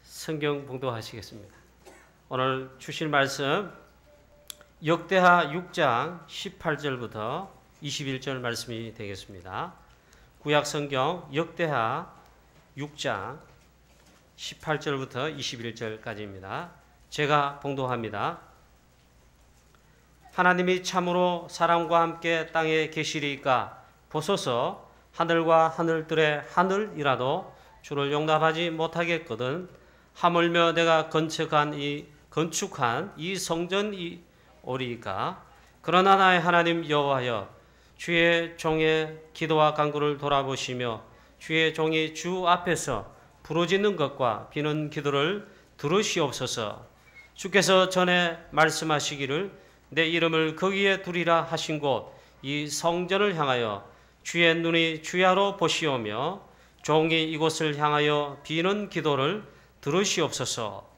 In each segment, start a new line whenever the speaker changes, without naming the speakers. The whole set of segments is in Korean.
성경 봉독하시겠습니다. 오늘 주실 말씀 역대하 6장 18절부터 21절 말씀이 되겠습니다. 구약 성경 역대하 6장 18절부터 21절까지입니다. 제가 봉독합니다. 하나님이 참으로 사람과 함께 땅에 계시리이까 보소서 하늘과 하늘들의 하늘이라도 주를 용납하지 못하겠거든 하물며 내가 건축한 이 성전이 오리이까. 그러나 나의 하나님 여호와여 주의 종의 기도와 간구를 돌아보시며 주의 종이 주 앞에서 부르짖는 것과 비는 기도를 들으시옵소서. 주께서 전에 말씀하시기를 내 이름을 거기에 두리라 하신 곳 이 성전을 향하여 주의 눈이 주야로 보시오며 종이 이곳을 향하여 비는 기도를 들으시옵소서.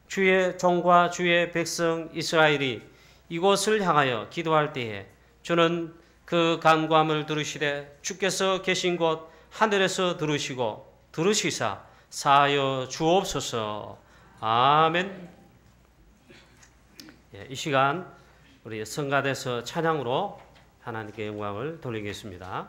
주의 종과 주의 백성 이스라엘이 이곳을 향하여 기도할 때에 주는 그 간구함을 들으시되 주께서 계신 곳 하늘에서 들으시고 들으시사 사하여 주옵소서. 아멘. 이 시간 우리 성가대서 찬양으로 하나님께 영광을 돌리겠습니다.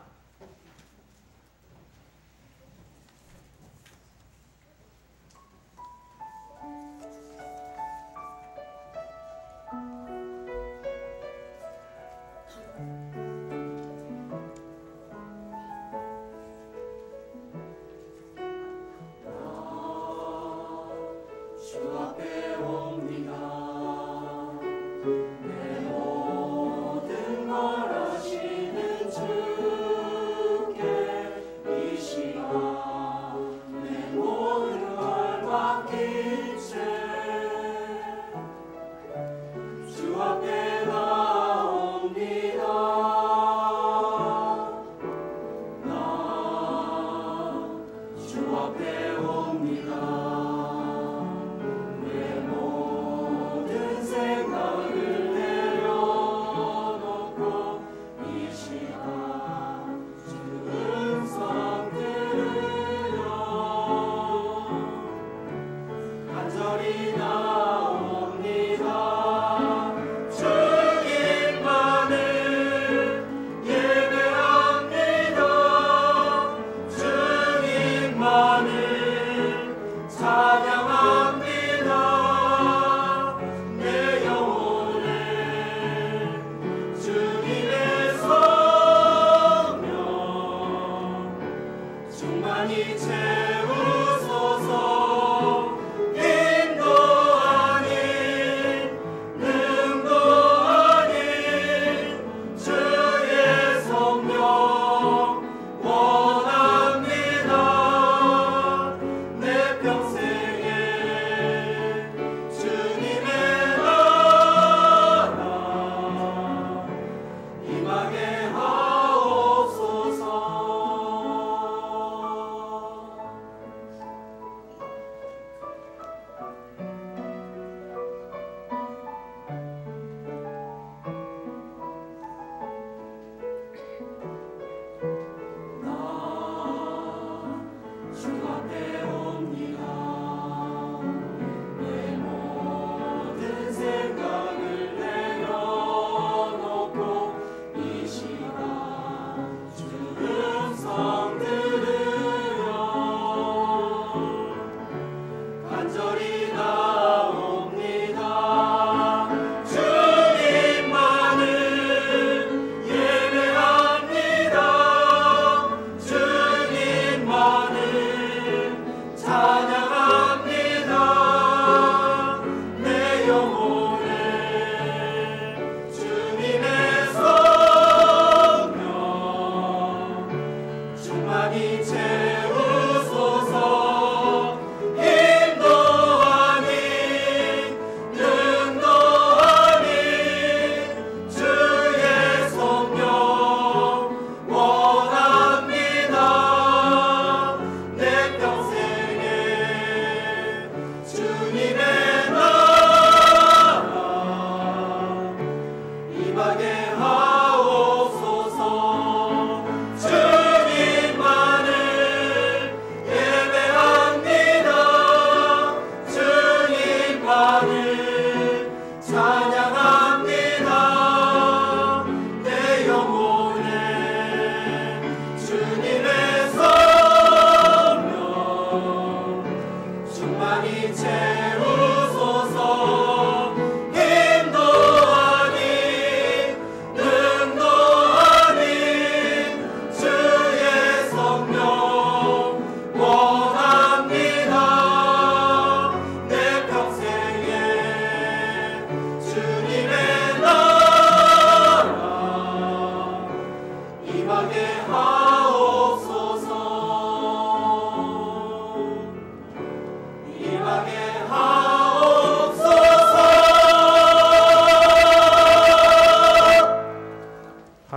모든 걸 아시는 주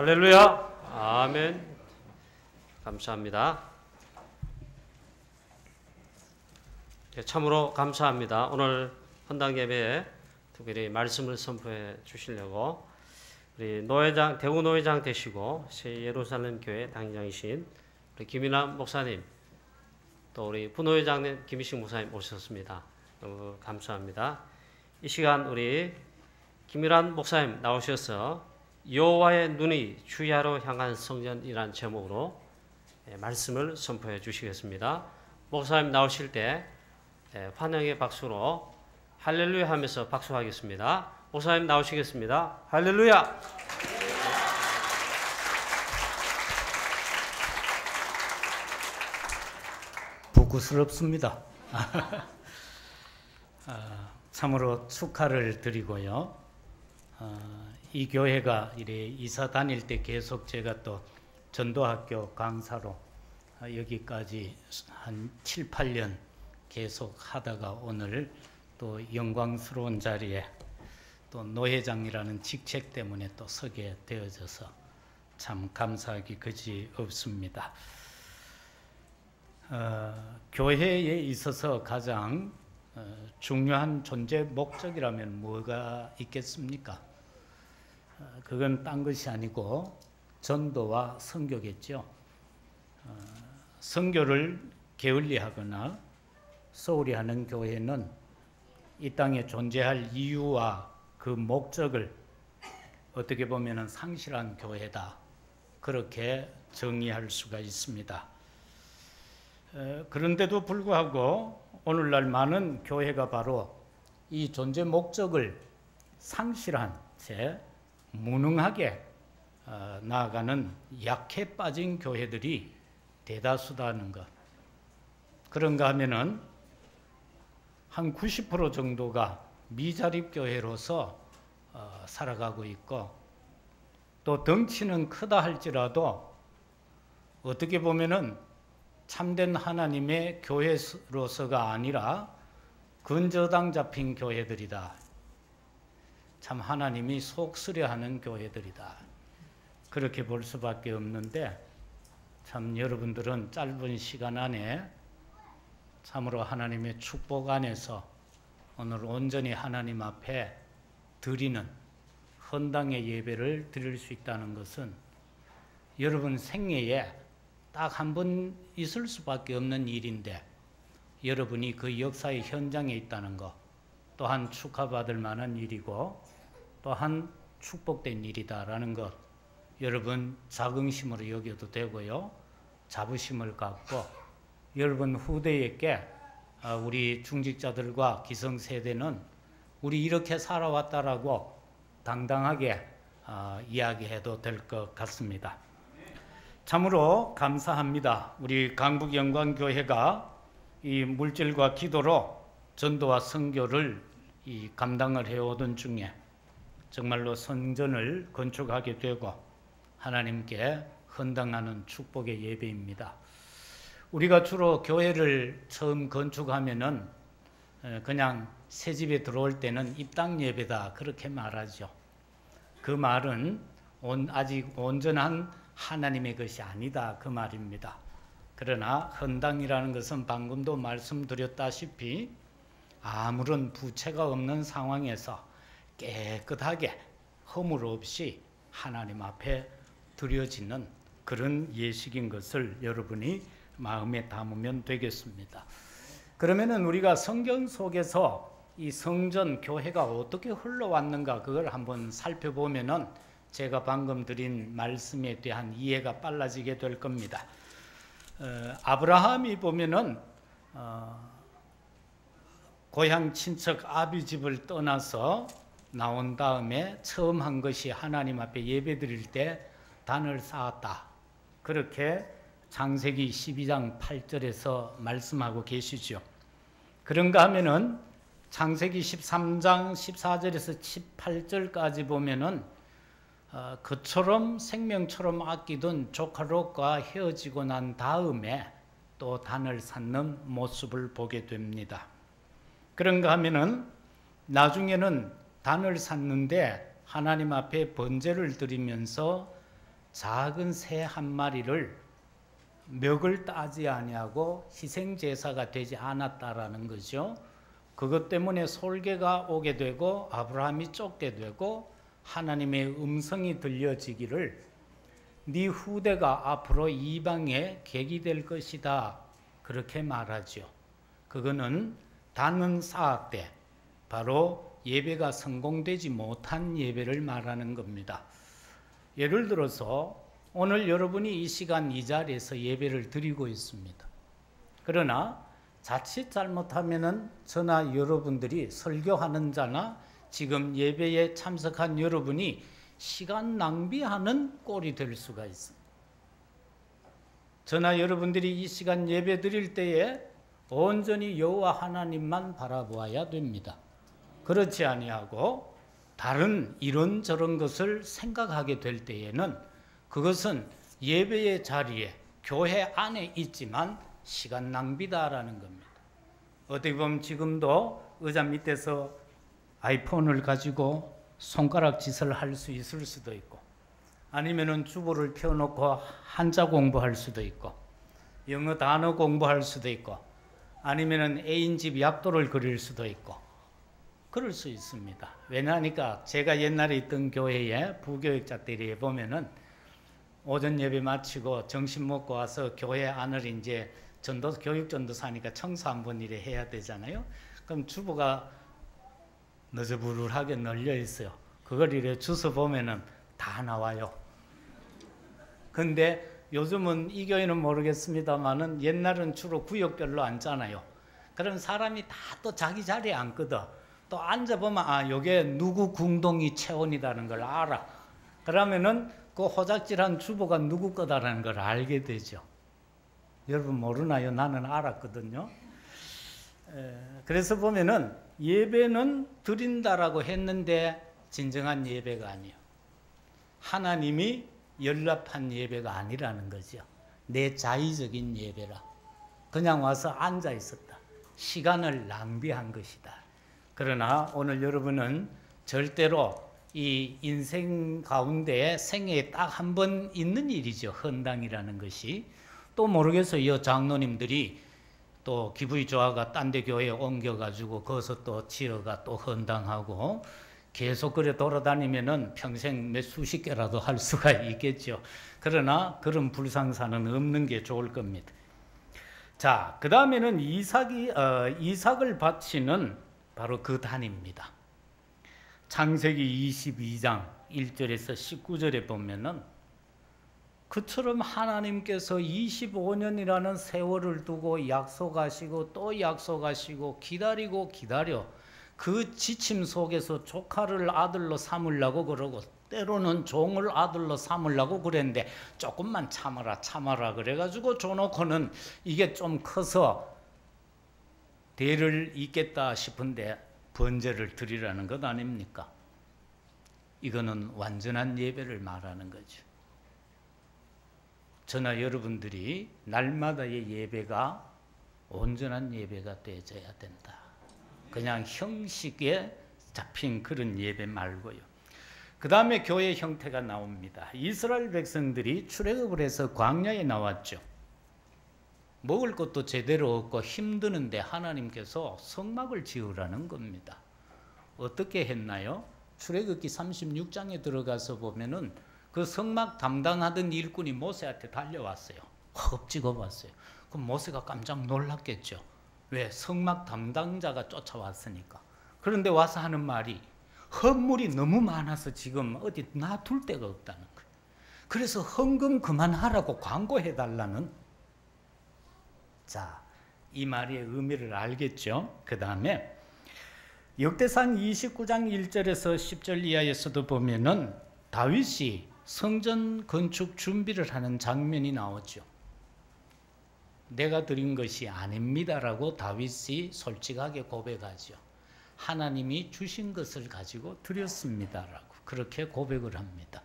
할렐루야. 아멘. 감사합니다. 참으로 감사합니다. 오늘 헌당 예배에 특별히 말씀을 선포해 주시려고 우리 노회장, 대구 노회장 되시고 새 예루살렘 교회 당장이신 우리 김인환 목사님, 또 우리 부노회장님 김희식 목사님 오셨습니다. 너무 감사합니다. 이 시간 우리 김인환 목사님 나오셔서 여호와의 눈이 주야로 향한 성전이라는 제목으로 말씀을 선포해 주시겠습니다. 목사님 나오실 때 환영의 박수로 할렐루야 하면서 박수하겠습니다. 목사님 나오시겠습니다. 할렐루야.
부끄럽습니다. 참으로 축하를 드리고요. 이 교회가 이래 이사 다닐 때 계속 제가 또 전도학교 강사로 여기까지 한 7, 8년 계속 하다가 오늘 또 영광스러운 자리에 또 노회장이라는 직책 때문에 또 서게 되어져서 참 감사하기 그지 없습니다. 교회에 있어서 가장 중요한 존재 목적이라면 뭐가 있겠습니까? 그건 딴 것이 아니고 전도와 선교겠죠. 선교를 게을리하거나 소홀히 하는 교회는 이 땅에 존재할 이유와 그 목적을 어떻게 보면 상실한 교회다, 그렇게 정의할 수가 있습니다. 그런데도 불구하고 오늘날 많은 교회가 바로 이 존재 목적을 상실한 채 무능하게 나아가는 약해 빠진 교회들이 대다수다는 것. 그런가 하면은 한 90% 정도가 미자립 교회로서 살아가고 있고, 또 덩치는 크다 할지라도 어떻게 보면은 참된 하나님의 교회로서가 아니라 근저당 잡힌 교회들이다. 참 하나님이 속쓰려하는 교회들이다. 그렇게 볼 수밖에 없는데, 참 여러분들은 짧은 시간 안에 참으로 하나님의 축복 안에서 오늘 온전히 하나님 앞에 드리는 헌당의 예배를 드릴 수 있다는 것은 여러분 생애에 딱 한 번 있을 수밖에 없는 일인데, 여러분이 그 역사의 현장에 있다는 것 또한 축하받을 만한 일이고 또한 축복된 일이다라는 것, 여러분 자긍심으로 여겨도 되고요, 자부심을 갖고 여러분 후대에게 우리 중직자들과 기성세대는 우리 이렇게 살아왔다라고 당당하게 이야기해도 될 것 같습니다. 참으로 감사합니다. 우리 강북영광교회가 이 물질과 기도로 전도와 선교를 감당을 해오던 중에 정말로 성전을 건축하게 되고 하나님께 헌당하는 축복의 예배입니다. 우리가 주로 교회를 처음 건축하면은 그냥 새 집에 들어올 때는 입당 예배다, 그렇게 말하죠. 그 말은 아직 온전한 하나님의 것이 아니다, 그 말입니다. 그러나 헌당이라는 것은 방금도 말씀드렸다시피 아무런 부채가 없는 상황에서 깨끗하게 허물 없이 하나님 앞에 드려지는 그런 예식인 것을 여러분이 마음에 담으면 되겠습니다. 그러면은 우리가 성경 속에서 이 성전 교회가 어떻게 흘러왔는가, 그걸 한번 살펴보면은 제가 방금 드린 말씀에 대한 이해가 빨라지게 될 겁니다. 아브라함이 보면은 고향 친척 아비 집을 떠나서 나온 다음에 처음 한 것이 하나님 앞에 예배 드릴 때 단을 쌓았다, 그렇게 창세기 12장 8절에서 말씀하고 계시죠. 그런가 하면은 창세기 13장 14절에서 18절까지 보면은 그처럼 생명처럼 아끼던 조카 롯과 헤어지고 난 다음에 또 단을 쌓는 모습을 보게 됩니다. 그런가 하면은 나중에는 단을 쌓는데 하나님 앞에 번제를 드리면서 작은 새 한 마리를 멱을 따지 아니하고 희생 제사가 되지 않았다라는 거죠. 그것 때문에 솔개가 오게 되고 아브라함이 쫓게 되고 하나님의 음성이 들려지기를 네 후대가 앞으로 이방의 객이 될 것이다. 그렇게 말하죠. 그거는 단은 쌓을 때 바로 예배가 성공되지 못한 예배를 말하는 겁니다. 예를 들어서 오늘 여러분이 이 시간 이 자리에서 예배를 드리고 있습니다. 그러나 자칫 잘못하면은 저나 여러분들이 설교하는 자나 지금 예배에 참석한 여러분이 시간 낭비하는 꼴이 될 수가 있습니다. 저나 여러분들이 이 시간 예배 드릴 때에 온전히 여호와 하나님만 바라보아야 됩니다. 그렇지 아니하고 다른 이런저런 것을 생각하게 될 때에는 그것은 예배의 자리에 교회 안에 있지만 시간 낭비다라는 겁니다. 어떻게 보면 지금도 의자 밑에서 아이폰을 가지고 손가락 짓을 할 수 있을 수도 있고 아니면은 주보를 펴놓고 한자 공부할 수도 있고 영어 단어 공부할 수도 있고 아니면은 애인집 약도를 그릴 수도 있고 그럴 수 있습니다. 왜냐하니까 제가 옛날에 있던 교회에 부교육자들이 보면은 오전 예배 마치고 점심 먹고 와서 교회 안을 이제 교육 전도사니까 청소 한번 이래 해야 되잖아요. 그럼 주보가 너저부르하게 널려 있어요. 그걸 이래 주워 보면은 다 나와요. 근데 요즘은 이 교회는 모르겠습니다만은 옛날은 주로 구역별로 앉잖아요. 그럼 사람이 다 또 자기 자리에 앉거든. 또 앉아보면 아 요게 누구 궁동이 체온이라는 걸 알아. 그러면은 그 호작질한 주보가 누구 거다라는 걸 알게 되죠. 여러분 모르나요? 나는 알았거든요. 그래서 보면은 예배는 드린다라고 했는데 진정한 예배가 아니에요. 하나님이 연락한 예배가 아니라는 거죠. 내 자의적인 예배라. 그냥 와서 앉아 있었다. 시간을 낭비한 것이다. 그러나 오늘 여러분은 절대로 이 인생 가운데 생애에 딱 한 번 있는 일이죠. 헌당이라는 것이. 또 모르겠어요. 장로님들이 또 기분이 좋아가 딴 데 교회에 옮겨가지고 거기서 또 지어가 또 헌당하고 계속 그래 돌아다니면은 평생 몇 수십 개라도 할 수가 있겠죠. 그러나 그런 불상사는 없는 게 좋을 겁니다. 자, 그 다음에는 이삭을 바치는 바로 그 단입니다. 창세기 22장 1절에서 19절에 보면은 그처럼 하나님께서 25년이라는 세월을 두고 약속하시고 또 약속하시고 기다리고 기다려 그 지침 속에서 조카를 아들로 삼으려고 그러고 때로는 종을 아들로 삼으려고 그랬는데 조금만 참아라 그래가지고 줘놓고는 이게 좀 커서 대를 잇겠다 싶은데 번제를 드리라는 것 아닙니까? 이거는 완전한 예배를 말하는 거죠. 저나 여러분들이 날마다의 예배가 온전한 예배가 되어져야 된다. 그냥 형식에 잡힌 그런 예배 말고요. 그 다음에 교회 형태가 나옵니다. 이스라엘 백성들이 출애굽을 해서 광야에 나왔죠. 먹을 것도 제대로 없고 힘드는데 하나님께서 성막을 지으라는 겁니다. 어떻게 했나요? 출애굽기 36장에 들어가서 보면은 그 성막 담당하던 일꾼이 모세한테 달려왔어요. 헉 찍어봤어요. 그럼 모세가 깜짝 놀랐겠죠. 왜? 성막 담당자가 쫓아왔으니까. 그런데 와서 하는 말이 헌물이 너무 많아서 지금 어디 놔둘 데가 없다는 거예요. 그래서 헌금 그만하라고 광고해달라는. 자, 이 말의 의미를 알겠죠. 그 다음에 역대상 29장 1절에서 10절 이하에서도 보면은 다윗이 성전 건축 준비를 하는 장면이 나오죠. 내가 드린 것이 아닙니다라고 다윗이 솔직하게 고백하죠. 하나님이 주신 것을 가지고 드렸습니다라고 그렇게 고백을 합니다.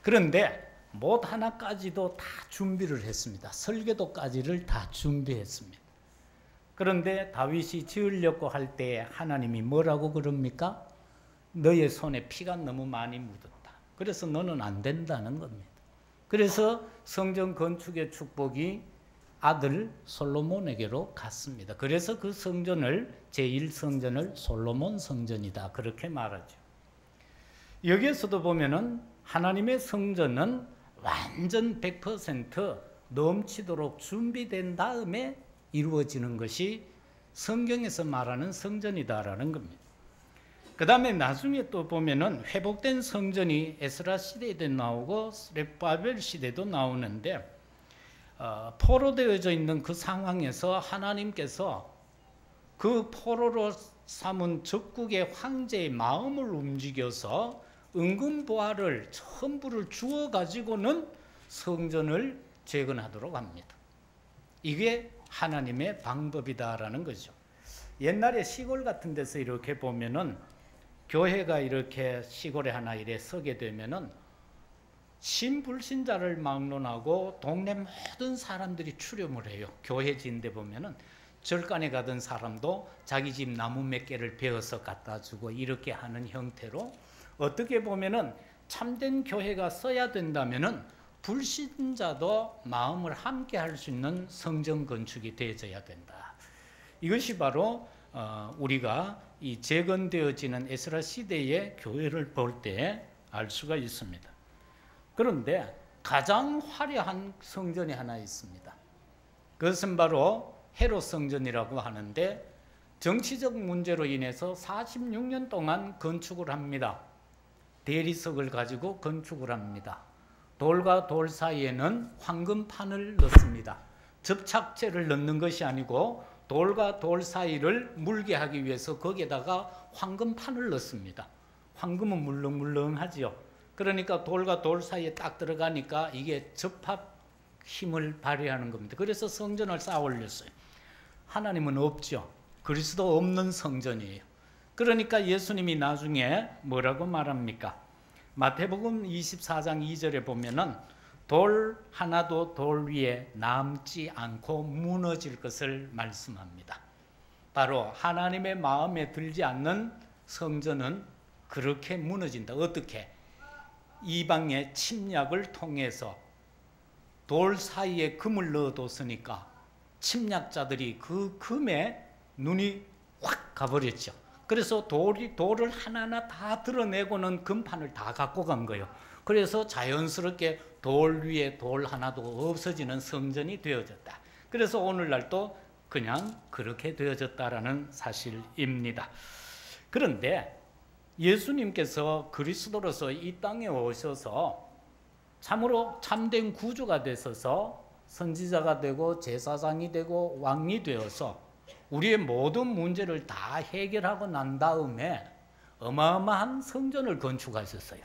그런데 못 하나까지도 다 준비를 했습니다. 설계도까지를 다 준비했습니다. 그런데 다윗이 지으려고 할 때 하나님이 뭐라고 그럽니까? 너의 손에 피가 너무 많이 묻었다. 그래서 너는 안 된다는 겁니다. 그래서 성전 건축의 축복이 아들 솔로몬에게로 갔습니다. 그래서 그 성전을 제1성전을 솔로몬 성전이다 그렇게 말하죠. 여기에서도 보면은 하나님의 성전은 완전 100% 넘치도록 준비된 다음에 이루어지는 것이 성경에서 말하는 성전이다라는 겁니다. 그 다음에 나중에 또 보면은 회복된 성전이 에스라 시대에도 나오고 스룹바벨 시대도 나오는데 포로되어져 있는 그 상황에서 하나님께서 그 포로로 삼은 적국의 황제의 마음을 움직여서 은근보화를 전부를 주어 가지고는 성전을 재건하도록 합니다. 이게 하나님의 방법이다라는 거죠. 옛날에 시골 같은 데서 이렇게 보면은 교회가 이렇게 시골에 하나 이래 서게 되면은 신불신자를 막론하고 동네 모든 사람들이 출첰을 해요. 교회 지인데 보면은 절간에 가던 사람도 자기 집 나무 몇 개를 베어서 갖다 주고 이렇게 하는 형태로 어떻게 보면은 참된 교회가 써야 된다면은 불신자도 마음을 함께 할 수 있는 성전 건축이 되어져야 된다. 이것이 바로 우리가 이 재건되어지는 에스라 시대의 교회를 볼 때 알 수가 있습니다. 그런데 가장 화려한 성전이 하나 있습니다. 그것은 바로 헤롯 성전이라고 하는데 정치적 문제로 인해서 46년 동안 건축을 합니다. 대리석을 가지고 건축을 합니다. 돌과 돌 사이에는 황금판을 넣습니다. 접착제를 넣는 것이 아니고 돌과 돌 사이를 물게 하기 위해서 거기에다가 황금판을 넣습니다. 황금은 물렁물렁하지요. 그러니까 돌과 돌 사이에 딱 들어가니까 이게 접합 힘을 발휘하는 겁니다. 그래서 성전을 쌓아 올렸어요. 하나님은 없죠. 그리스도 없는 성전이에요. 그러니까 예수님이 나중에 뭐라고 말합니까? 마태복음 24장 2절에 보면은 돌 하나도 돌 위에 남지 않고 무너질 것을 말씀합니다. 바로 하나님의 마음에 들지 않는 성전은 그렇게 무너진다. 어떻게? 이방의 침략을 통해서 돌 사이에 금을 넣어뒀으니까 침략자들이 그 금에 눈이 확 가버렸죠. 그래서 돌을 하나하나 다 드러내고는 금판을 다 갖고 간 거예요. 그래서 자연스럽게 돌 위에 돌 하나도 없어지는 성전이 되어졌다. 그래서 오늘날도 그냥 그렇게 되어졌다라는 사실입니다. 그런데 예수님께서 그리스도로서 이 땅에 오셔서 참으로 참된 구주가 되셔서 선지자가 되고 제사장이 되고 왕이 되어서 우리의 모든 문제를 다 해결하고 난 다음에 어마어마한 성전을 건축하셨어요.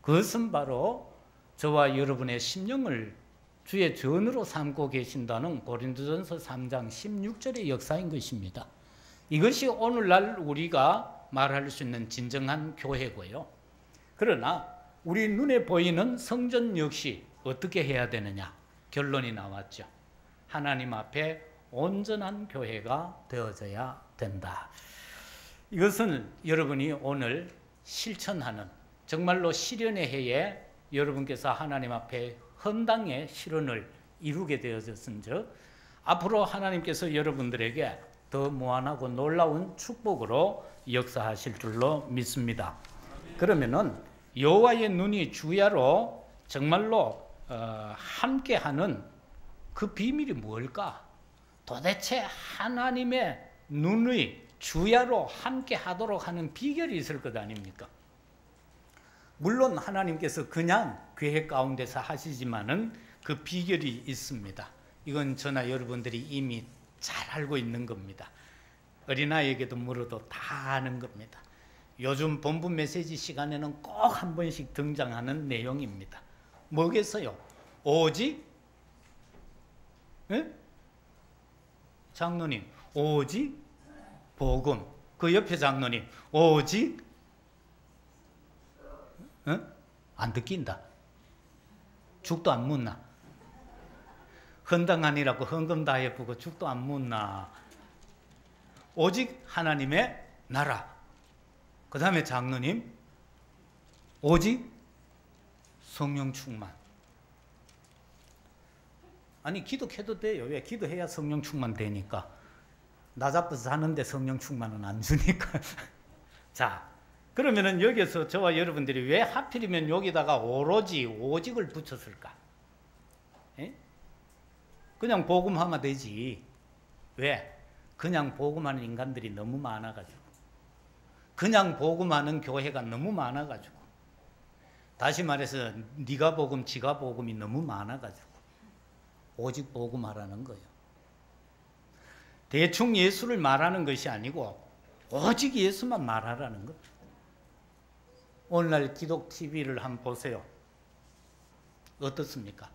그것은 바로 저와 여러분의 심령을 주의 전으로 삼고 계신다는 고린도전서 3장 16절의 역사인 것입니다. 이것이 오늘날 우리가 말할 수 있는 진정한 교회고요. 그러나 우리 눈에 보이는 성전 역시 어떻게 해야 되느냐? 결론이 나왔죠. 하나님 앞에 온전한 교회가 되어져야 된다. 이것은 여러분이 오늘 실천하는 정말로 실현의 해에 여러분께서 하나님 앞에 헌당의 실현을 이루게 되어졌은즉 앞으로 하나님께서 여러분들에게 더 무한하고 놀라운 축복으로 역사하실 줄로 믿습니다. 그러면은 여호와의 눈이 주야로 정말로 함께하는 그 비밀이 뭘까? 도대체 하나님의 눈의 주야로 함께하도록 하는 비결이 있을 것 아닙니까? 물론 하나님께서 그냥 계획 가운데서 하시지만은 그 비결이 있습니다. 이건 저나 여러분들이 이미 잘 알고 있는 겁니다. 어린아이에게도 물어도 다 아는 겁니다. 요즘 본부 메시지 시간에는 꼭 한 번씩 등장하는 내용입니다. 뭐겠어요? 오직 장로님 오직 복음. 그 옆에 장로님 오직 안 듣긴다. 죽도 안 묻나? 헌당 아니라고 헌금 다 예쁘고 죽도 안 묻나? 오직 하나님의 나라. 그 다음에 장로님 오직 성령 충만. 아니 기도해도 돼요. 왜? 기도해야 성령 충만 되니까. 나 잡아서 사는데 성령 충만은 안 주니까. 자, 그러면은 여기서 저와 여러분들이 왜 하필이면 여기다가 오로지 오직을 붙였을까? 에? 그냥 복음하면 되지. 왜? 그냥 복음하는 인간들이 너무 많아가지고, 그냥 복음하는 교회가 너무 많아가지고, 다시 말해서 네가 복음, 지가 복음이 너무 많아가지고 오직 복음하라는 거예요. 대충 예수를 말하는 것이 아니고 오직 예수만 말하라는 거예요. 오늘날 기독 TV를 한번 보세요. 어떻습니까?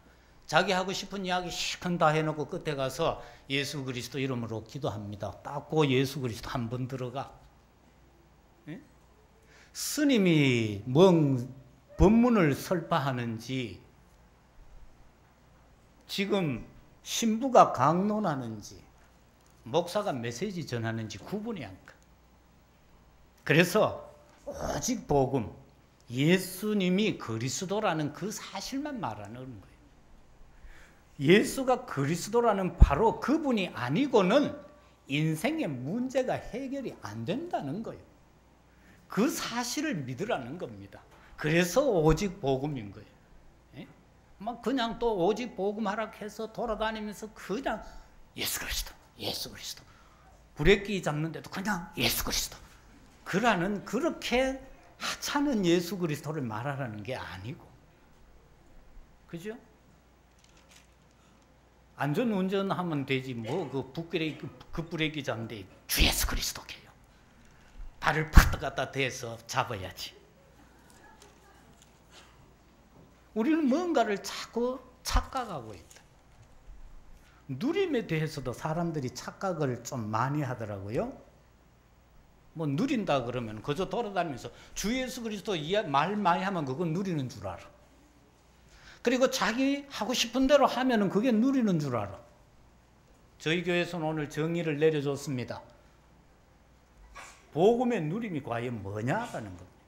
자기 하고 싶은 이야기 시큰 다 해놓고 끝에 가서 예수 그리스도 이름으로 기도합니다. 딱 그 예수 그리스도 한 번 들어가. 예? 스님이 뭔 법문을 설파하는지, 지금 신부가 강론하는지, 목사가 메시지 전하는지 구분이 안 가. 그래서 오직 복음, 예수님이 그리스도라는 그 사실만 말하는 거예요. 예수가 그리스도라는 바로 그분이 아니고는 인생의 문제가 해결이 안 된다는 거예요. 그 사실을 믿으라는 겁니다. 그래서 오직 복음인 거예요. 예? 막 그냥 또 오직 복음하라 해서 돌아다니면서 그냥 예수 그리스도, 예수 그리스도. 불에끼 잡는데도 그냥 예수 그리스도. 그라는 그렇게 하찮은 예수 그리스도를 말하라는 게 아니고, 그죠? 안전 운전하면 되지 뭐 그 브레이크 잡는데 주 예수 그리스도 해요. 발을 팍 갖다 대서 잡아야지. 우리는 뭔가를 자꾸 착각하고 있다. 누림에 대해서도 사람들이 착각을 좀 많이 하더라고요. 뭐 누린다 그러면 그저 돌아다니면서 주 예수 그리스도 말 많이 하면 그건 누리는 줄 알아. 그리고 자기 하고 싶은 대로 하면은 그게 누리는 줄 알아. 저희 교회에서는 오늘 정의를 내려줬습니다. 복음의 누림이 과연 뭐냐라는 겁니다.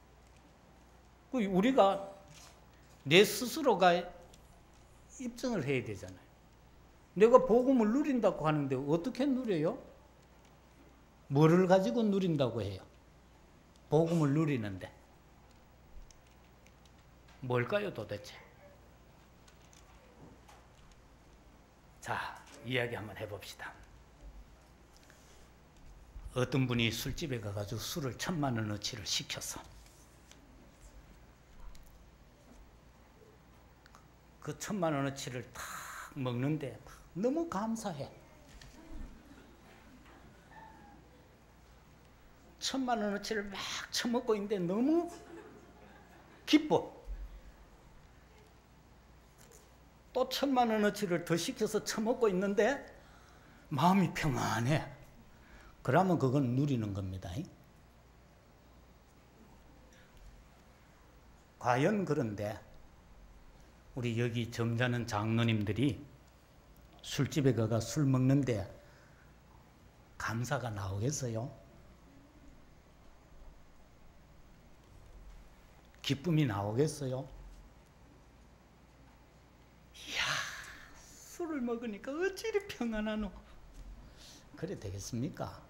우리가 내 스스로가 입증을 해야 되잖아요. 내가 복음을 누린다고 하는데 어떻게 누려요? 뭐를 가지고 누린다고 해요? 복음을 누리는데 뭘까요 도대체? 자, 이야기 한번 해봅시다. 어떤 분이 술집에 가가지고 술을 10,000,000원어치를 시켜서 그 10,000,000원어치를 탁 먹는데 너무 감사해. 10,000,000원어치를 막 처먹고 있는데 너무 기뻐. 또 10,000,000원어치를 더 시켜서 처먹고 있는데 마음이 평안해. 그러면 그건 누리는 겁니다. 과연 그런데 우리 여기 점잖은 장로님들이 술집에 가가 술 먹는데 감사가 나오겠어요? 기쁨이 나오겠어요? 이야, 술을 먹으니까 어찌 이리 평안하노? 그래 되겠습니까?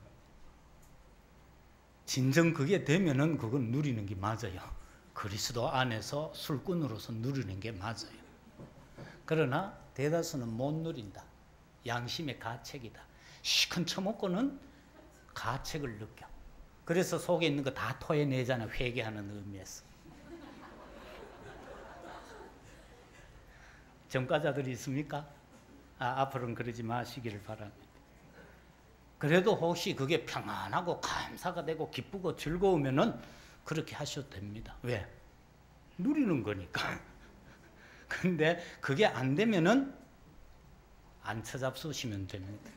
진정 그게 되면은 그건 누리는 게 맞아요. 그리스도 안에서 술꾼으로서 누리는 게 맞아요. 그러나 대다수는 못 누린다. 양심의 가책이다. 시큰 처먹고는 가책을 느껴. 그래서 속에 있는 거 다 토해내잖아. 회개하는 의미에서. 전과자들이 있습니까? 앞으로는 그러지 마시기를 바랍니다. 그래도 혹시 그게 평안하고 감사가 되고 기쁘고 즐거우면은 그렇게 하셔도 됩니다. 왜? 누리는 거니까. 근데 그게 안 되면은 안 찾아보시면 됩니다.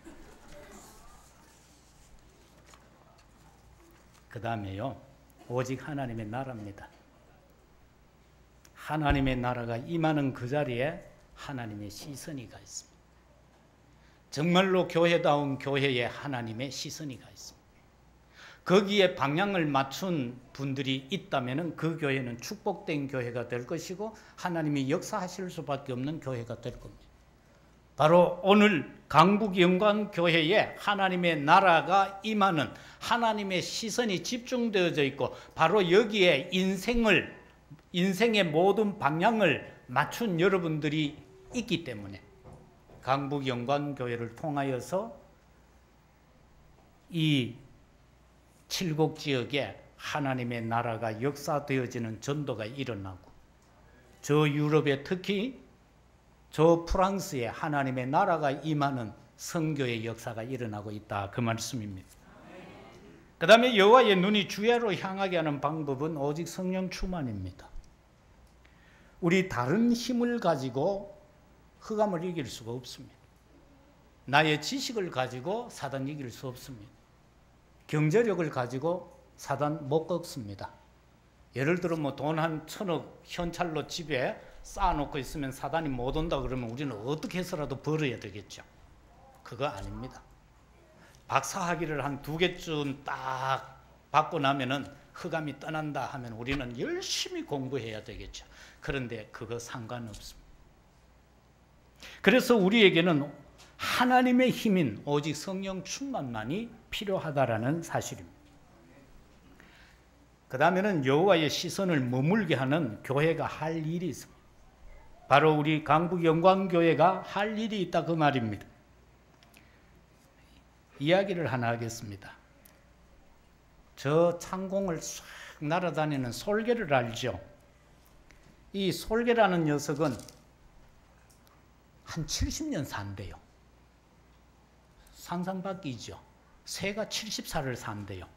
그 다음에요, 오직 하나님의 나라입니다. 하나님의 나라가 임하는 그 자리에 하나님의 시선이가 있습니다. 정말로 교회다운 교회에 하나님의 시선이가 있습니다. 거기에 방향을 맞춘 분들이 있다면 그 교회는 축복된 교회가 될 것이고 하나님이 역사하실 수밖에 없는 교회가 될 겁니다. 바로 오늘 강북영광교회에 하나님의 나라가 임하는 하나님의 시선이 집중되어져 있고 바로 여기에 인생의 모든 방향을 맞춘 여러분들이 있기 때문에 강북영광교회를 통하여서 이 칠곡 지역에 하나님의 나라가 역사되어지는 전도가 일어나고 저 유럽에 특히 저 프랑스에 하나님의 나라가 임하는 선교의 역사가 일어나고 있다 그 말씀입니다. 그 다음에 여호와의 눈이 주야로 향하게 하는 방법은 오직 성령 충만입니다. 우리 다른 힘을 가지고 흑암을 이길 수가 없습니다. 나의 지식을 가지고 사단 이길 수 없습니다. 경제력을 가지고 사단 못 꺾습니다. 예를 들어 뭐 돈 한 1,000억 현찰로 집에 쌓아놓고 있으면 사단이 못 온다 그러면 우리는 어떻게 해서라도 벌어야 되겠죠. 그거 아닙니다. 박사학위를 한 2개쯤 딱 받고 나면은 흑암이 떠난다 하면 우리는 열심히 공부해야 되겠죠. 그런데 그거 상관없습니다. 그래서 우리에게는 하나님의 힘인 오직 성령 충만만이 필요하다라는 사실입니다. 그 다음에는 여호와의 시선을 머물게 하는 교회가 할 일이 있습니다. 바로 우리 강북영광교회가 할 일이 있다 그 말입니다. 이야기를 하나 하겠습니다. 저 창공을 싹 날아다니는 솔개를 알죠? 이 솔개라는 녀석은 한 70년 산대요. 상상밖이죠. 새가 70살을 산대요.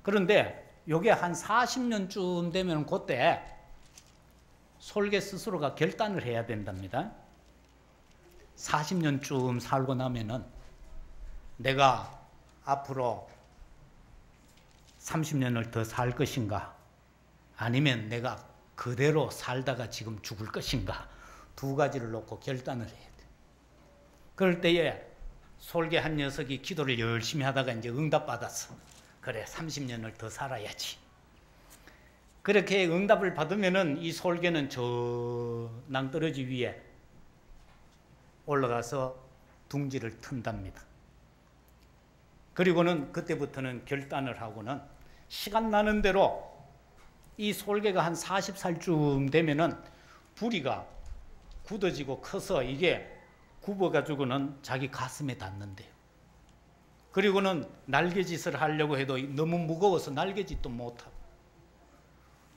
그런데 요게 한 40년쯤 되면 그때 솔개 스스로가 결단을 해야 된답니다. 40년쯤 살고 나면은 내가 앞으로 30년을 더 살 것인가 아니면 내가 그대로 살다가 지금 죽을 것인가 두 가지를 놓고 결단을 해야 돼. 그럴 때에 솔개 한 녀석이 기도를 열심히 하다가 이제 응답받았어. 그래 30년을 더 살아야지. 그렇게 응답을 받으면은 이 솔개는 저 낭떠러지 위에 올라가서 둥지를 튼답니다. 그리고는 그때부터는 결단을 하고는 시간 나는 대로 이 솔개가 한 40살쯤 되면은 부리가 굳어지고 커서 이게 굽어가지고는 자기 가슴에 닿는데요. 그리고는 날개짓을 하려고 해도 너무 무거워서 날개짓도 못하고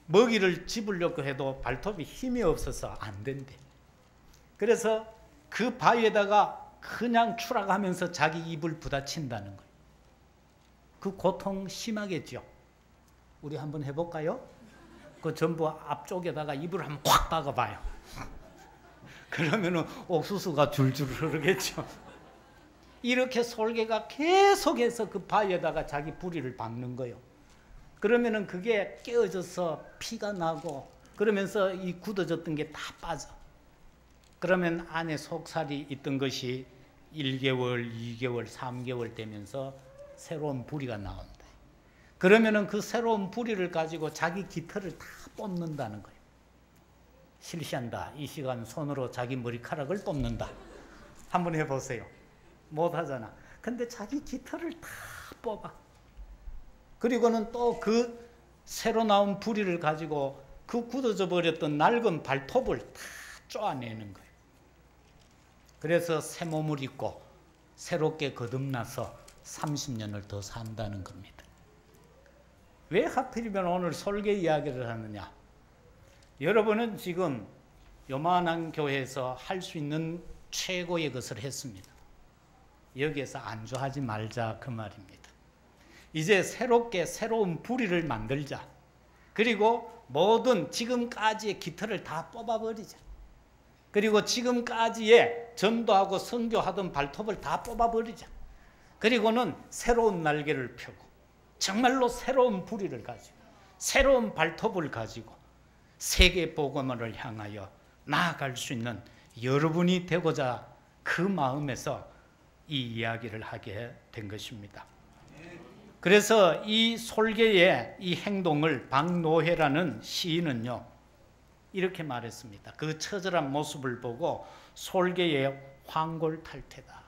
먹이를 집으려고 해도 발톱이 힘이 없어서 안 된대. 그래서 그 바위에다가 그냥 추락하면서 자기 입을 부딪힌다는 거예요. 그 고통 심하겠죠. 우리 한번 해볼까요? 그 전부 앞쪽에다가 입을 한번 확 박아봐요. 그러면은 옥수수가 줄줄 흐르겠죠. 이렇게 솔개가 계속해서 그 바위에다가 자기 부리를 박는 거예요. 그러면은 그게 깨어져서 피가 나고 그러면서 이 굳어졌던 게 다 빠져. 그러면 안에 속살이 있던 것이 1개월, 2개월, 3개월 되면서 새로운 부리가 나온다. 그러면은 그 새로운 부리를 가지고 자기 깃털을 다 뽑는다는 거예요. 실시한다. 이 시간 손으로 자기 머리카락을 뽑는다. 한번 해보세요. 못하잖아. 근데 자기 깃털을 다 뽑아. 그리고는 또 그 새로 나온 부리를 가지고 그 굳어져 버렸던 낡은 발톱을 다 쪼아내는 거예요. 그래서 새 몸을 입고 새롭게 거듭나서 30년을 더 산다는 겁니다. 왜 하필이면 오늘 솔개 이야기를 하느냐? 여러분은 지금 요만한 교회에서 할 수 있는 최고의 것을 했습니다. 여기에서 안주하지 말자 그 말입니다. 이제 새롭게 새로운 부리를 만들자. 그리고 모든 지금까지의 깃털을 다 뽑아버리자. 그리고 지금까지의 전도하고 선교하던 발톱을 다 뽑아버리자. 그리고는 새로운 날개를 펴고 정말로 새로운 부리를 가지고 새로운 발톱을 가지고 세계 복음을 향하여 나아갈 수 있는 여러분이 되고자 그 마음에서 이 이야기를 하게 된 것입니다. 그래서 이 솔개의 이 행동을 박노해라는 시인은요, 이렇게 말했습니다. 그 처절한 모습을 보고 솔개의 황골탈퇴다.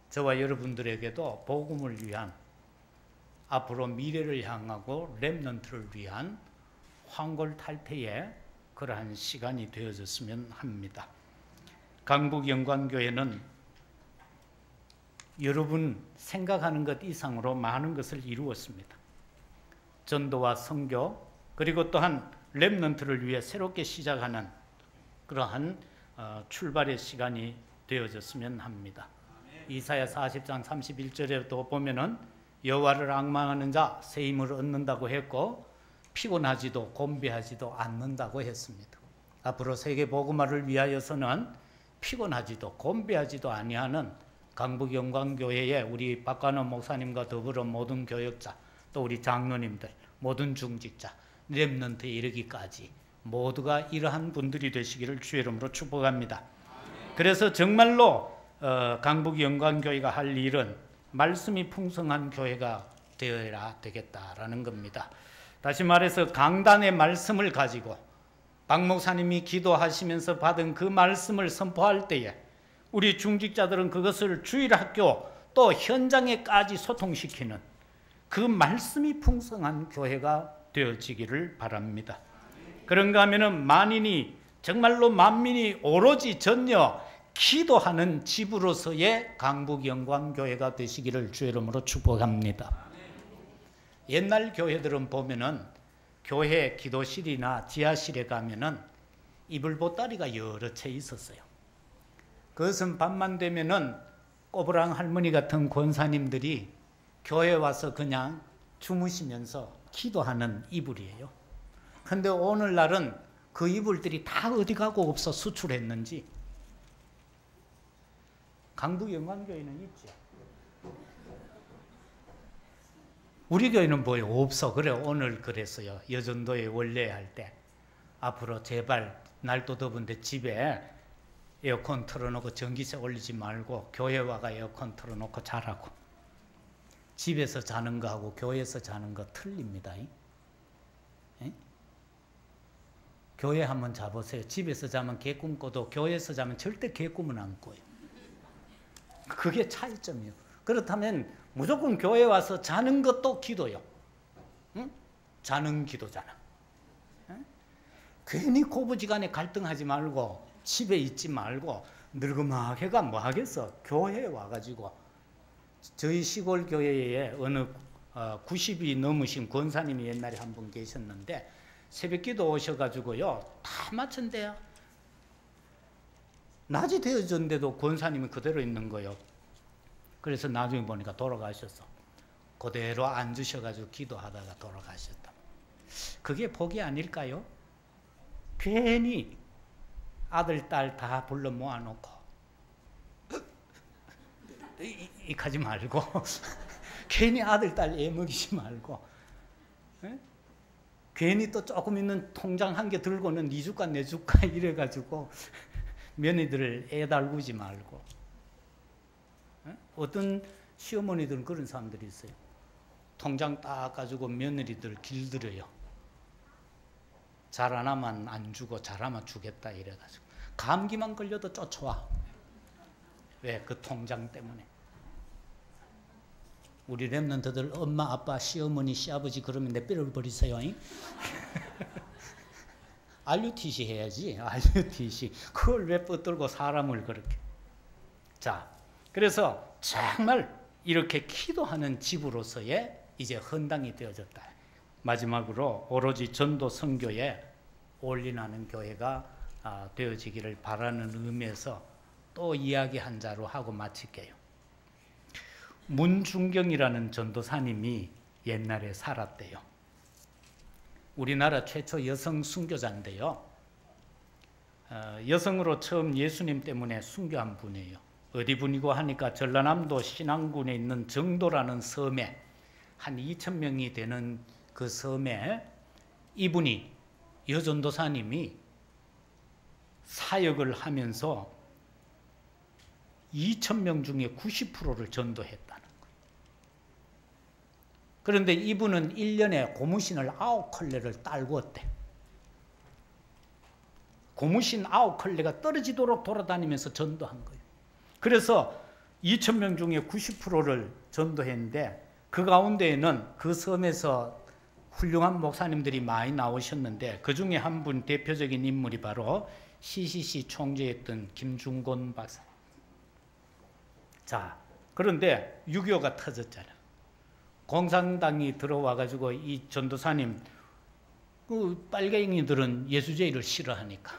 저와 여러분들에게도 복음을 위한, 앞으로 미래를 향하고 렘넌트를 위한 황골탈퇴의 그러한 시간이 되어졌으면 합니다. 강북영광교회는 여러분 생각하는 것 이상으로 많은 것을 이루었습니다. 전도와 선교, 그리고 또한 렘넌트를 위해 새롭게 시작하는 그러한 출발의 시간이 되어졌으면 합니다. 이사야 40장 31절에도 보면은 여호와를 앙망하는 자 새 힘을 얻는다고 했고 피곤하지도 곤비하지도 않는다고 했습니다. 앞으로 세계 복음화를 위하여서는 피곤하지도 곤비하지도 아니하는 강북영광교회의 우리 박관원 목사님과 더불어 모든 교역자, 또 우리 장로님들, 모든 중직자, 렘넌트에 이르기까지 모두가 이러한 분들이 되시기를 주의 이름으로 축복합니다. 그래서 정말로 강북영광교회가 할 일은 말씀이 풍성한 교회가 되어야 되겠다라는 겁니다. 다시 말해서 강단의 말씀을 가지고 박 목사님이 기도하시면서 받은 그 말씀을 선포할 때에 우리 중직자들은 그것을 주일학교 또 현장에까지 소통시키는 그 말씀이 풍성한 교회가 되어지기를 바랍니다. 그런가 하면은 만인이, 정말로 만민이 오로지 전혀 기도하는 집으로서의 강북영광교회가 되시기를 주의 이름으로 축복합니다. 옛날 교회들은 보면은 교회 기도실이나 지하실에 가면은 이불 보따리가 여러 채 있었어요. 그것은 밤만 되면은 꼬부랑 할머니 같은 권사님들이 교회에 와서 그냥 주무시면서 기도하는 이불이에요. 그런데 오늘날은 그 이불들이 다 어디 가고 없어 수출했는지 강북영광교회는 있죠. 우리 교회는 뭐예요? 없어. 그래, 오늘 그랬어요. 여전도에 원래 할 때 앞으로 제발 날도 더운데 집에 에어컨 틀어놓고 전기세 올리지 말고 교회 와가 에어컨 틀어놓고 자라고. 집에서 자는 거하고 교회에서 자는 거 틀립니다. 에? 교회 한번 자보세요. 집에서 자면 개 꿈꿔도 교회에서 자면 절대 개 꿈은 안 꿔요. 그게 차이점이에요. 그렇다면 무조건 교회 와서 자는 것도 기도요. 응? 자는 기도잖아. 응? 괜히 고부지간에 갈등하지 말고 집에 있지 말고 늙음하게가 뭐 하겠어. 교회에 와가지고 저희 시골 교회에 어느 90이 넘으신 권사님이 옛날에 한 분 계셨는데 새벽기도 오셔가지고요 다 마쳤대요. 낮이 되어졌는데도 권사님이 그대로 있는 거예요. 그래서 나중에 보니까 돌아가셨어. 그대로 앉으셔가지고 기도하다가 돌아가셨다. 그게 복이 아닐까요? 괜히 아들, 딸 다 불러 모아놓고 이하지 말고 괜히 아들, 딸 애먹이지 말고 에? 괜히 또 조금 있는 통장 한 개 들고는 2주간 내줄까 이래가지고 며느리들을 애달구지 말고. 어떤 시어머니들은 그런 사람들이 있어요. 통장 딱 가지고 며느리들 길들여요. 잘 안 하면 안 주고 잘하면 주겠다 이래가지고 감기만 걸려도 쫓아와. 왜? 그 통장 때문에. 우리 렘넌트들 엄마, 아빠, 시어머니, 시아버지 그러면 내 뼈를 버리세요. RUTC 해야지. RUTC. 그걸 왜 뻗들고 사람을 그렇게. 자, 그래서 정말 이렇게 기도하는 집으로서의 이제 헌당이 되어졌다. 마지막으로 오로지 전도 선교에 올인하는 교회가 되어지기를 바라는 의미에서 또 이야기 한 자로 하고 마칠게요. 문중경이라는 전도사님이 옛날에 살았대요. 우리나라 최초 여성 순교자인데요. 여성으로 처음 예수님 때문에 순교한 분이에요. 어디 분이고 하니까 전라남도 신안군에 있는 정도라는 섬에 한 2,000명이 되는 그 섬에 이분이 여전도사님이 사역을 하면서 2,000명 중에 90%를 전도했다는 거예요. 그런데 이분은 1년에 고무신을 9켤레를 딸구었대. 고무신 9컬레가 떨어지도록 돌아다니면서 전도한 거예요. 그래서 2,000명 중에 90%를 전도했는데 그 가운데에는 그 섬에서 훌륭한 목사님들이 많이 나오셨는데 그 중에 한 분 대표적인 인물이 바로 CCC 총재였던 김중곤 박사. 자, 그런데 6.25가 터졌잖아요. 공산당이 들어와가지고 이 전도사님, 그 빨갱이들은 예수제의를 싫어하니까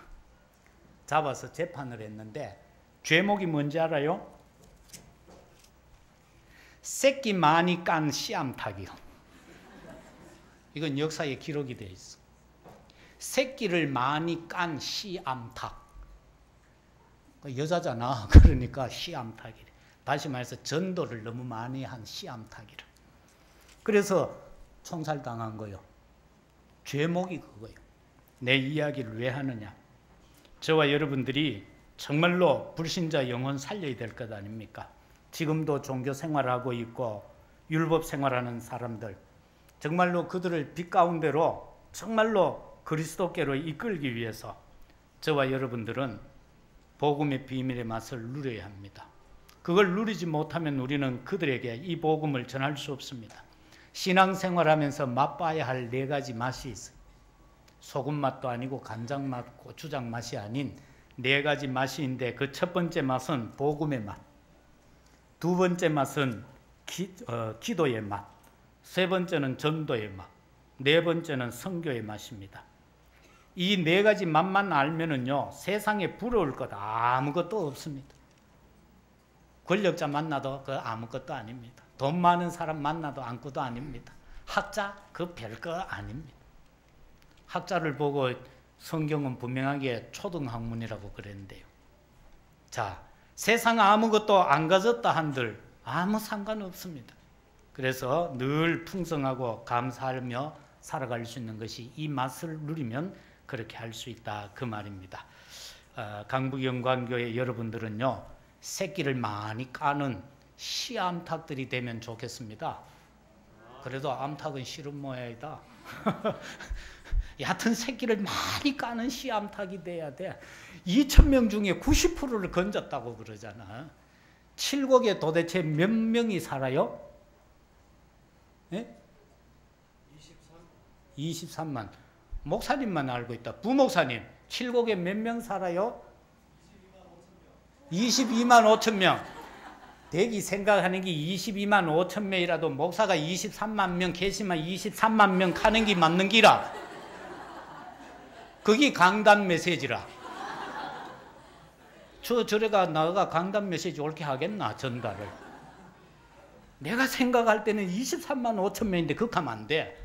잡아서 재판을 했는데 죄목이 뭔지 알아요? 새끼 많이 깐 씨암탉이요. 이건 역사에 기록이 되어 있어. 새끼를 많이 깐 씨암탉. 여자잖아. 그러니까 씨암탉이래. 다시 말해서 전도를 너무 많이 한 씨암탉이라. 그래서 총살당한 거예요. 죄목이 그거예요. 내 이야기를 왜 하느냐. 저와 여러분들이 정말로 불신자 영혼 살려야 될 것 아닙니까? 지금도 종교 생활하고 있고 율법 생활하는 사람들, 정말로 그들을 빛 가운데로 정말로 그리스도께로 이끌기 위해서 저와 여러분들은 복음의 비밀의 맛을 누려야 합니다. 그걸 누리지 못하면 우리는 그들에게 이 복음을 전할 수 없습니다. 신앙생활하면서 맛봐야 할 4가지 맛이 있어요. 소금 맛도 아니고 간장 맛, 고추장 맛이 아닌 4가지 맛이 있는데 그 첫 번째 맛은 복음의 맛, 두 번째 맛은 기도의 맛, 세 번째는 전도의 맛, 네 번째는 선교의 맛입니다. 이 4가지 맛만 알면은요, 세상에 부러울 것 아무것도 없습니다. 권력자 만나도 그 아무것도 아닙니다. 돈 많은 사람 만나도 아무것도 아닙니다. 학자 그 별거 아닙니다. 학자를 보고 성경은 분명하게 초등학문이라고 그랬는데요. 자, 세상 아무것도 안 가졌다 한들 아무 상관없습니다. 그래서 늘 풍성하고 감사하며 살아갈 수 있는 것이 이 맛을 누리면 그렇게 할 수 있다 그 말입니다. 강북영광교회 여러분들은요, 새끼를 많이 까는 씨암탉들이 되면 좋겠습니다. 그래도 암탉은 싫은 모양이다. 얕은 새끼를 많이 까는 씨암탉이 돼야 돼. 2,000명 중에 90%를 건졌다고 그러잖아. 칠곡에 도대체 몇 명이 살아요? 예? 23만. 목사님만 알고 있다. 부목사님, 칠곡에 몇 명 살아요? 22만 5천 명. 대기 생각하는 게 22만 5천 명이라도 목사가 23만 명 계시면 23만 명 가는 게 맞는 기라. 그게 강단 메시지라. 저래가 나가 강단 메시지 옳게 하겠나, 전달을. 내가 생각할 때는 23만 5천 명인데 그렇게 하면 안 돼.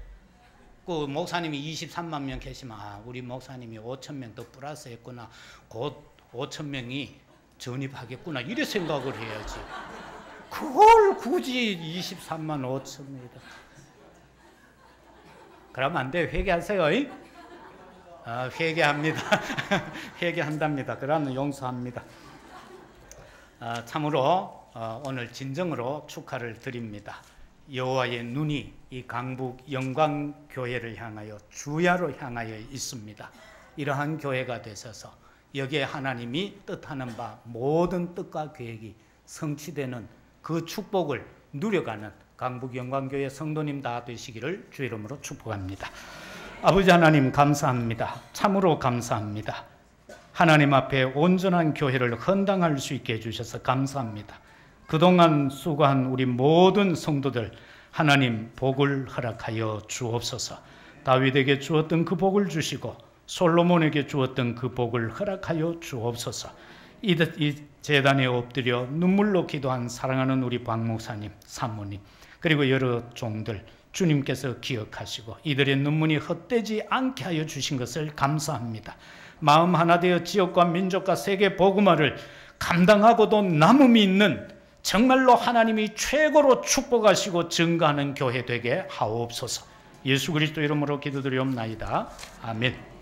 그 목사님이 23만 명 계시면 우리 목사님이 5천 명 더 플러스 했구나. 곧 5천 명이 전입하겠구나. 이래 생각을 해야지. 그걸 굳이 23만 5천 명이다. 그러면 안 돼. 회개하세요. 회개합니다. 회개한답니다. 그러면 용서합니다. 참으로 오늘 진정으로 축하를 드립니다. 여호와의 눈이 이 강북 영광교회를 향하여 주야로 향하여 있습니다. 이러한 교회가 되셔서 여기에 하나님이 뜻하는 바 모든 뜻과 계획이 성취되는 그 축복을 누려가는 강북 영광교회 성도님 다 되시기를 주 이름으로 축복합니다. 아버지 하나님 감사합니다. 참으로 감사합니다. 하나님 앞에 온전한 교회를 헌당할 수 있게 해주셔서 감사합니다. 그동안 수고한 우리 모든 성도들 하나님 복을 허락하여 주옵소서. 다윗에게 주었던 그 복을 주시고 솔로몬에게 주었던 그 복을 허락하여 주옵소서. 이 제단에 엎드려 눈물로 기도한 사랑하는 우리 박 목사님, 사모님, 그리고 여러 종들 주님께서 기억하시고 이들의 눈물이 헛되지 않게 하여 주신 것을 감사합니다. 마음 하나 되어 지역과 민족과 세계 복음화를 감당하고도 남음이 있는 정말로 하나님이 최고로 축복하시고 증거하는 교회 되게 하옵소서. 예수 그리스도 이름으로 기도드리옵나이다. 아멘.